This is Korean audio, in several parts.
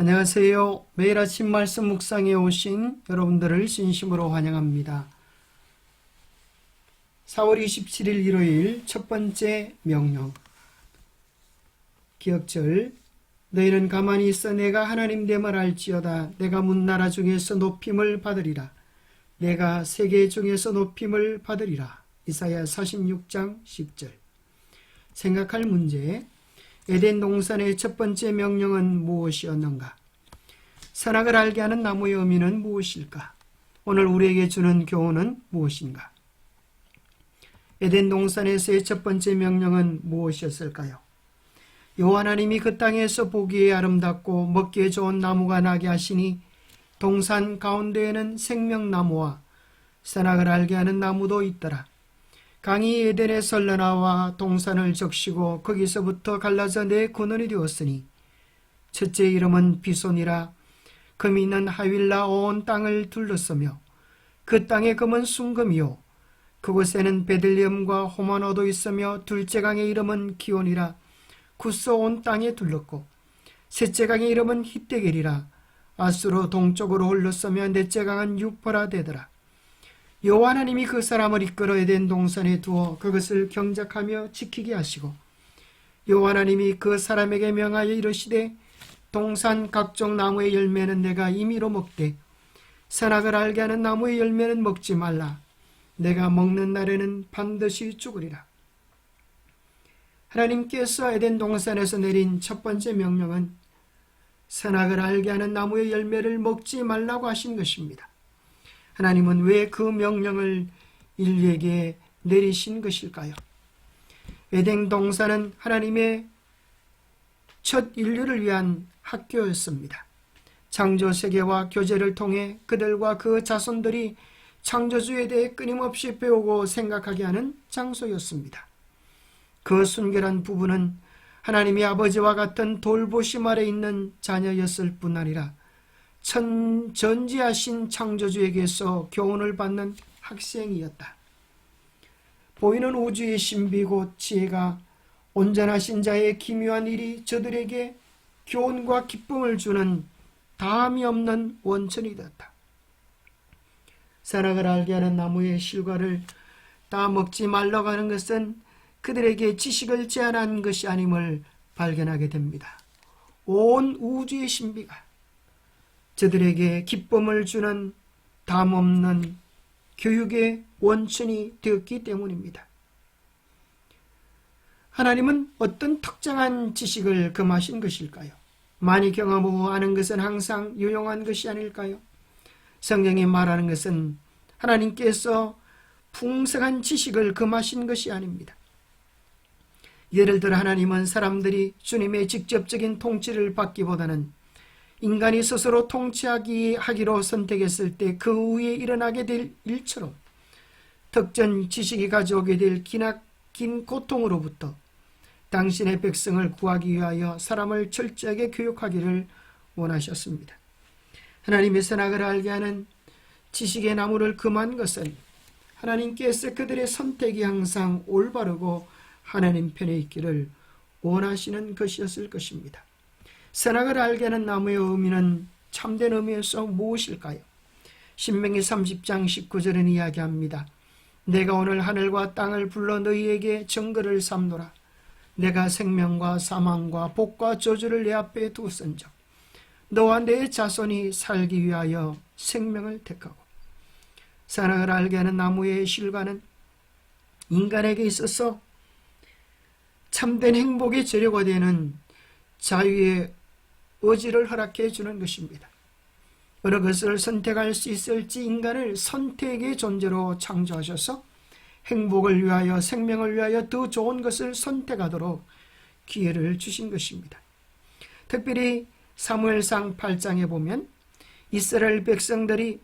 안녕하세요. 매일 아침 말씀 묵상에 오신 여러분들을 진심으로 환영합니다. 4월 27일 일요일 첫 번째 명령. 기억절. 너희는 가만히 있어 내가 하나님 됨을 알지어다. 내가 문나라 중에서 높임을 받으리라. 내가 세계 중에서 높임을 받으리라. 이사야 46장 10절. 생각할 문제. 에덴 동산의 첫 번째 명령은 무엇이었는가? 선악을 알게 하는 나무의 의미는 무엇일까? 오늘 우리에게 주는 교훈은 무엇인가? 에덴 동산에서의 첫 번째 명령은 무엇이었을까요? 여호와 하나님이 그 땅에서 보기에 아름답고 먹기에 좋은 나무가 나게 하시니 동산 가운데에는 생명나무와 선악을 알게 하는 나무도 있더라. 강이 에덴에 설러나와 동산을 적시고 거기서부터 갈라져 네 근원이 되었으니 첫째 이름은 비손이라. 금이 있는 하윌라 온 땅을 둘렀으며 그 땅의 금은 순금이요 그곳에는 베들레헴과 호마노도 있으며 둘째 강의 이름은 기온이라. 구스 온 땅에 둘렀고 셋째 강의 이름은 히데겔이라. 아수로 동쪽으로 흘렀으며 넷째 강은 유퍼라 되더라. 여호와 하나님이 그 사람을 이끌어 에덴 동산에 두어 그것을 경작하며 지키게 하시고 여호와 하나님이 그 사람에게 명하여 이르시되 동산 각종 나무의 열매는 내가 임의로 먹되 선악을 알게 하는 나무의 열매는 먹지 말라. 내가 먹는 날에는 반드시 죽으리라. 하나님께서 에덴 동산에서 내린 첫 번째 명령은 선악을 알게 하는 나무의 열매를 먹지 말라고 하신 것입니다. 하나님은 왜 그 명령을 인류에게 내리신 것일까요? 에덴 동산은 하나님의 첫 인류를 위한 학교였습니다. 창조 세계와 교제를 통해 그들과 그 자손들이 창조주에 대해 끊임없이 배우고 생각하게 하는 장소였습니다. 그 순결한 부부는 하나님의 아버지와 같은 돌보심 아래 있는 자녀였을 뿐 아니라 전지하신 창조주에게서 교훈을 받는 학생이었다. 보이는 우주의 신비 곧 지혜가 온전하신 자의 기묘한 일이 저들에게 교훈과 기쁨을 주는 다함이 없는 원천이 되었다. 선악을 알게 하는 나무의 실과를 다 먹지 말라고 하는 것은 그들에게 지식을 제한한 것이 아님을 발견하게 됩니다. 온 우주의 신비가 저들에게 기쁨을 주는 담없는 교육의 원천이 되었기 때문입니다. 하나님은 어떤 특정한 지식을 금하신 것일까요? 많이 경험하고 아는 것은 항상 유용한 것이 아닐까요? 성경이 말하는 것은 하나님께서 풍성한 지식을 금하신 것이 아닙니다. 예를 들어 하나님은 사람들이 주님의 직접적인 통치를 받기보다는 인간이 스스로 통치하기로 선택했을 때 그 후에 일어나게 될 일처럼 특정 지식이 가져오게 될 기나긴 고통으로부터 당신의 백성을 구하기 위하여 사람을 철저하게 교육하기를 원하셨습니다. 하나님의 선악을 알게 하는 지식의 나무를 금한 것은 하나님께서 그들의 선택이 항상 올바르고 하나님 편에 있기를 원하시는 것이었을 것입니다. 선악을 알게 하는 나무의 의미는 참된 의미에서 무엇일까요? 신명기 30장 19절은 이야기합니다. 내가 오늘 하늘과 땅을 불러 너희에게 증거를 삼노라. 내가 생명과 사망과 복과 저주를 내 앞에 두었은즉 너와 내 자손이 살기 위하여 생명을 택하고. 선악을 알게 하는 나무의 실과는 인간에게 있어서 참된 행복의 재료가 되는 자유의 의지를 허락해 주는 것입니다. 어느 것을 선택할 수 있을지 인간을 선택의 존재로 창조하셔서 행복을 위하여 생명을 위하여 더 좋은 것을 선택하도록 기회를 주신 것입니다. 특별히 사무엘상 8장에 보면 이스라엘 백성들이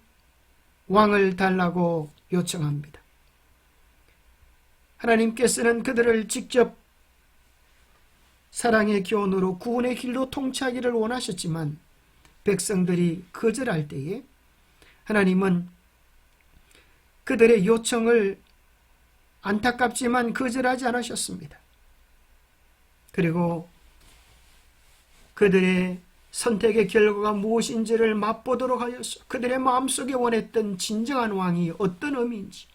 왕을 달라고 요청합니다. 하나님께서는 그들을 직접 사랑의 교훈으로 구원의 길로 통치하기를 원하셨지만 백성들이 거절할 때에 하나님은 그들의 요청을 안타깝지만 거절하지 않으셨습니다. 그리고 그들의 선택의 결과가 무엇인지를 맛보도록 하여서 그들의 마음속에 원했던 진정한 왕이 어떤 의미인지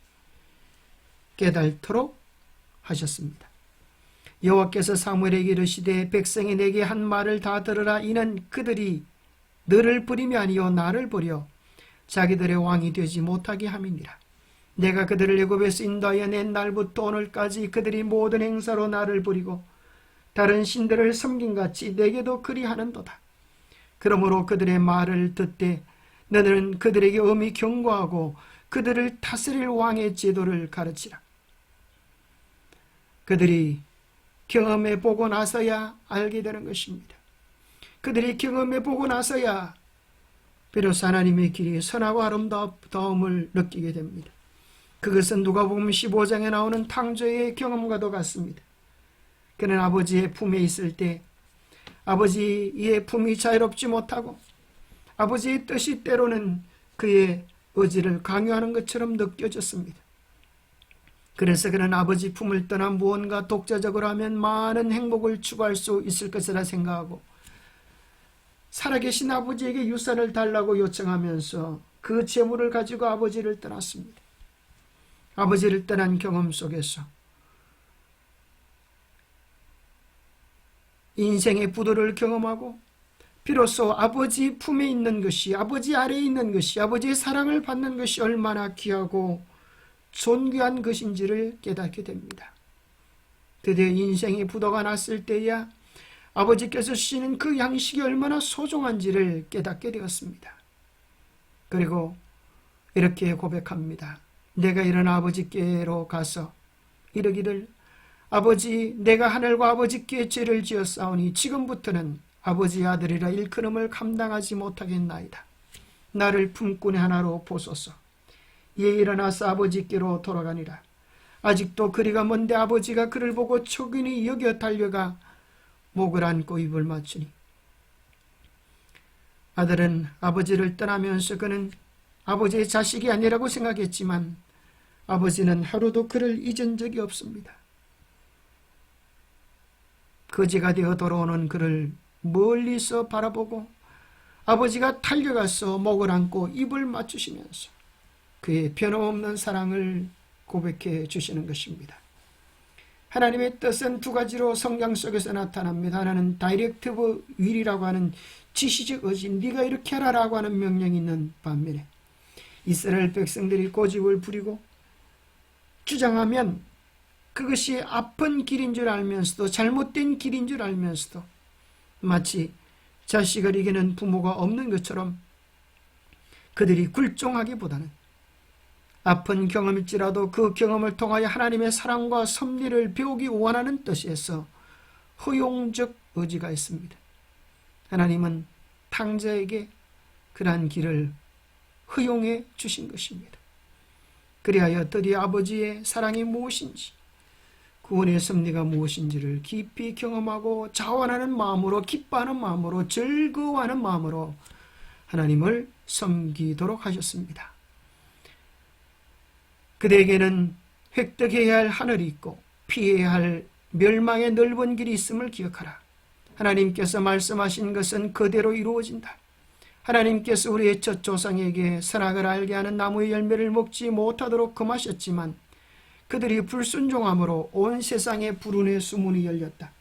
깨달도록 하셨습니다. 여호와께서 사무엘에게 이르시되 백성이 내게 한 말을 다 들으라. 이는 그들이 너를 부림이 아니요 나를 부려 자기들의 왕이 되지 못하게 함이니라. 내가 그들을 애굽에서 인도하여 낸 날부터 오늘까지 그들이 모든 행사로 나를 부리고 다른 신들을 섬긴같이 내게도 그리하는도다. 그러므로 그들의 말을 듣되 너는 그들에게 엄히 경고하고 그들을 다스릴 왕의 제도를 가르치라. 그들이 경험해 보고 나서야 알게 되는 것입니다. 그들이 경험해 보고 나서야 비로소 하나님의 길이 선하고 아름다움을 느끼게 됩니다. 그것은 누가복음 15장에 나오는 탕조의 경험과도 같습니다. 그는 아버지의 품에 있을 때 아버지의 품이 자유롭지 못하고 아버지의 뜻이 때로는 그의 의지를 강요하는 것처럼 느껴졌습니다. 그래서 그는 아버지 품을 떠나 무언가 독자적으로 하면 많은 행복을 추구할 수 있을 것이라 생각하고 살아계신 아버지에게 유산을 달라고 요청하면서 그 재물을 가지고 아버지를 떠났습니다. 아버지를 떠난 경험 속에서 인생의 부도를 경험하고 비로소 아버지 품에 있는 것이, 아버지 아래에 있는 것이, 아버지의 사랑을 받는 것이 얼마나 귀하고 존귀한 것인지를 깨닫게 됩니다. 드디어 인생의 부도가 났을 때야 아버지께서 주시는 그 양식이 얼마나 소중한지를 깨닫게 되었습니다. 그리고 이렇게 고백합니다. 내가 일어나 아버지께로 가서 이르기를 아버지, 내가 하늘과 아버지께 죄를 지었사오니 지금부터는 아버지의 아들이라 일컬음을 감당하지 못하겠나이다. 나를 품꾼의 하나로 보소서. 이에 일어나서 아버지께로 돌아가니라. 아직도 거리가 먼데 아버지가 그를 보고 촉인히 여겨 달려가 목을 안고 입을 맞추니 아들은 아버지를 떠나면서 그는 아버지의 자식이 아니라고 생각했지만 아버지는 하루도 그를 잊은 적이 없습니다. 거지가 되어 돌아오는 그를 멀리서 바라보고 아버지가 달려가서 목을 안고 입을 맞추시면서 그의 변함없는 사랑을 고백해 주시는 것입니다. 하나님의 뜻은 두 가지로 성경 속에서 나타납니다. 하나는 다이렉티브 윌이라고 하는 지시적 의지, 네가 이렇게 하라라고 하는 명령이 있는 반면에 이스라엘 백성들이 고집을 부리고 주장하면 그것이 아픈 길인 줄 알면서도 잘못된 길인 줄 알면서도 마치 자식을 이기는 부모가 없는 것처럼 그들이 굴종하기보다는 아픈 경험일지라도 그 경험을 통하여 하나님의 사랑과 섭리를 배우기 원하는 뜻에서 허용적 의지가 있습니다. 하나님은 탕자에게 그러한 길을 허용해 주신 것입니다. 그리하여 드디어 아버지의 사랑이 무엇인지 구원의 섭리가 무엇인지를 깊이 경험하고 자원하는 마음으로, 기뻐하는 마음으로, 즐거워하는 마음으로 하나님을 섬기도록 하셨습니다. 그대에게는 획득해야 할 하늘이 있고 피해야 할 멸망의 넓은 길이 있음을 기억하라. 하나님께서 말씀하신 것은 그대로 이루어진다. 하나님께서 우리의 첫 조상에게 선악을 알게 하는 나무의 열매를 먹지 못하도록 금하셨지만 그들이 불순종함으로 온 세상에 불운의 수문이 열렸다.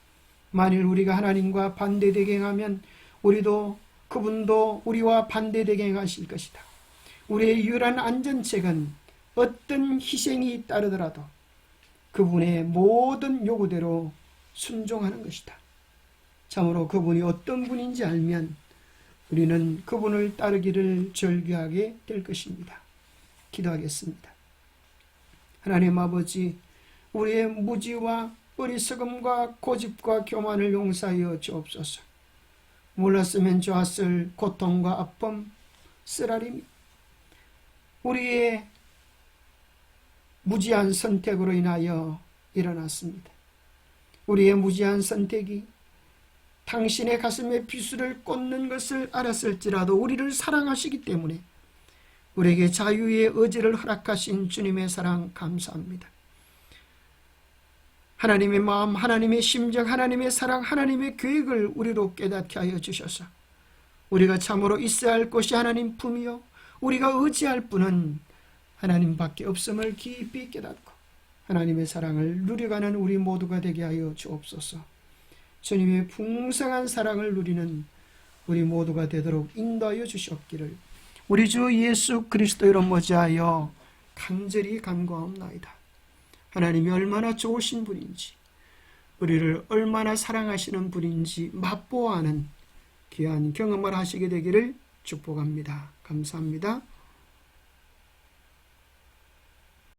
만일 우리가 하나님과 반대되게 행하면 우리도 그분도 우리와 반대되게 행하실 것이다. 우리의 유일한 안전책은 어떤 희생이 따르더라도 그분의 모든 요구대로 순종하는 것이다. 참으로 그분이 어떤 분인지 알면 우리는 그분을 따르기를 절규하게 될 것입니다. 기도하겠습니다. 하나님 아버지, 우리의 무지와 어리석음과 고집과 교만을 용서하여 주옵소서. 몰랐으면 좋았을 고통과 아픔, 쓰라림이 우리의 무지한 선택으로 인하여 일어났습니다. 우리의 무지한 선택이 당신의 가슴에 비수를 꽂는 것을 알았을지라도 우리를 사랑하시기 때문에 우리에게 자유의 의지를 허락하신 주님의 사랑 감사합니다. 하나님의 마음, 하나님의 심정, 하나님의 사랑, 하나님의 계획을 우리로 깨닫게 하여 주셔서 우리가 참으로 있어야 할 곳이 하나님 품이요 우리가 의지할 분은 하나님밖에 없음을 깊이 깨닫고 하나님의 사랑을 누려가는 우리 모두가 되게 하여 주옵소서. 주님의 풍성한 사랑을 누리는 우리 모두가 되도록 인도하여 주시옵기를 우리 주 예수 그리스도로 모자하여 간절히 간구하옵나이다. 하나님이 얼마나 좋으신 분인지 우리를 얼마나 사랑하시는 분인지 맛보아하는 귀한 경험을 하시게 되기를 축복합니다. 감사합니다.